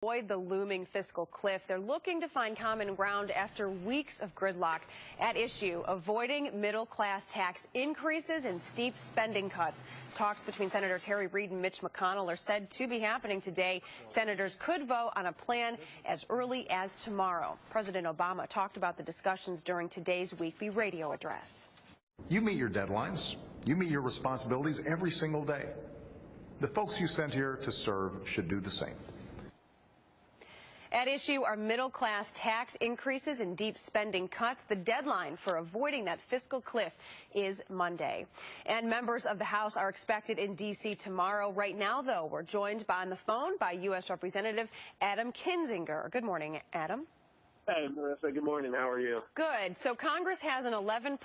avoid the looming fiscal cliff. They're looking to find common ground after weeks of gridlock. At issue, avoiding middle-class tax increases and steep spending cuts. Talks between Senators Harry Reid and Mitch McConnell are said to be happening today. Senators could vote on a plan as early as tomorrow. President Obama talked about the discussions during today's weekly radio address. You meet your deadlines. You meet your responsibilities every single day. The folks you sent here to serve should do the same. At issue are middle-class tax increases and deep spending cuts. The deadline for avoiding that fiscal cliff is Monday. And members of the House are expected in D.C. tomorrow. Right now, though, we're joined on the phone by U.S. Representative Adam Kinzinger. Good morning, Adam. Hey, Marissa. Good morning. How are you? Good. So Congress has an 11%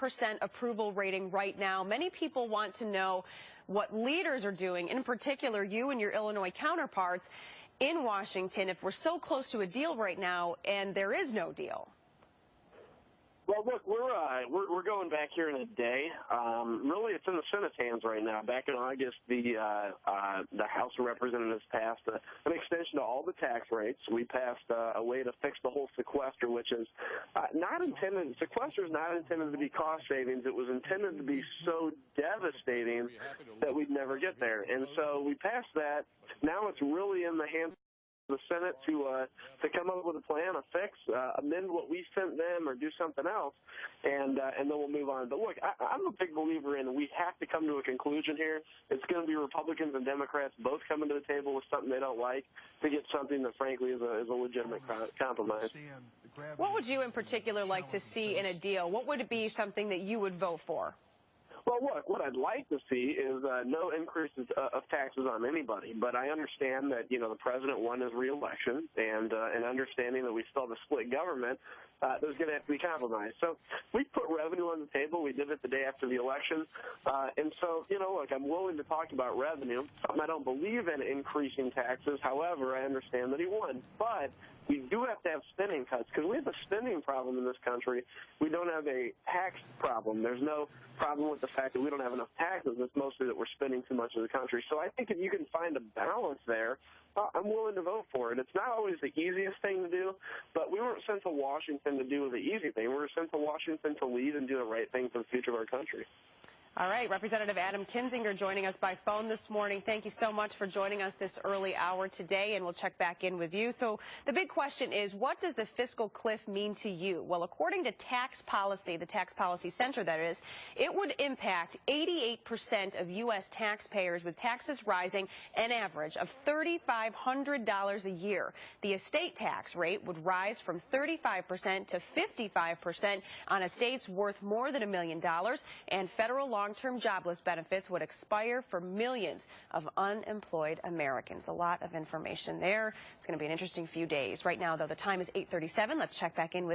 approval rating right now. Many people want to know what leaders are doing, in particular you and your Illinois counterparts in Washington, if we're so close to a deal right now and there is no deal. Well, look, we're going back here in a day. Really, it's in the Senate's hands right now. Back in August, the House of Representatives passed an extension to all the tax rates. We passed a way to fix the whole sequester, which is not intended. Sequester is not intended to be cost savings. It was intended to be so devastating that we'd never get there. And so we passed that. Now it's really in the hands the Senate to come up with a plan, a fix, amend what we sent them, or do something else, and then we'll move on. But look, I'm a big believer in we have to come to a conclusion here. It's going to be Republicans and Democrats both coming to the table with something they don't like to get something that, frankly, is a legitimate compromise. What would you in particular like to see in a deal? What would it be something that you would vote for? Well, look, what I'd like to see is no increases of taxes on anybody. But I understand that, the president won his reelection, and understanding that we still have a split government, there's going to have to be compromise. So we put revenue on the table. We did it the day after the election. And so, look, I'm willing to talk about revenue. I don't believe in increasing taxes. However, I understand that he won. But we do have to have spending cuts because we have a spending problem in this country. We don't have a tax problem. There's no problem with the fact that we don't have enough taxes. It's mostly that we're spending too much of the country. So I think if you can find a balance there, I'm willing to vote for it. It's not always the easiest thing to do, but we weren't sent to Washington to do the easy thing. We were sent to Washington to lead and do the right thing for the future of our country. All right, Representative Adam Kinzinger joining us by phone this morning. Thank you so much for joining us this early hour today, and we'll check back in with you. So the big question is, what does the fiscal cliff mean to you? Well, according to tax policy, the Tax Policy Center, that is, it would impact 88% of U.S. taxpayers with taxes rising an average of $3,500 a year. The estate tax rate would rise from 35% to 55% on estates worth more than $1 million, and federal long-term jobless benefits would expire for millions of unemployed Americans. A lot of information there. It's going to be an interesting few days. Right now, though, the time is 8:37. Let's check back in with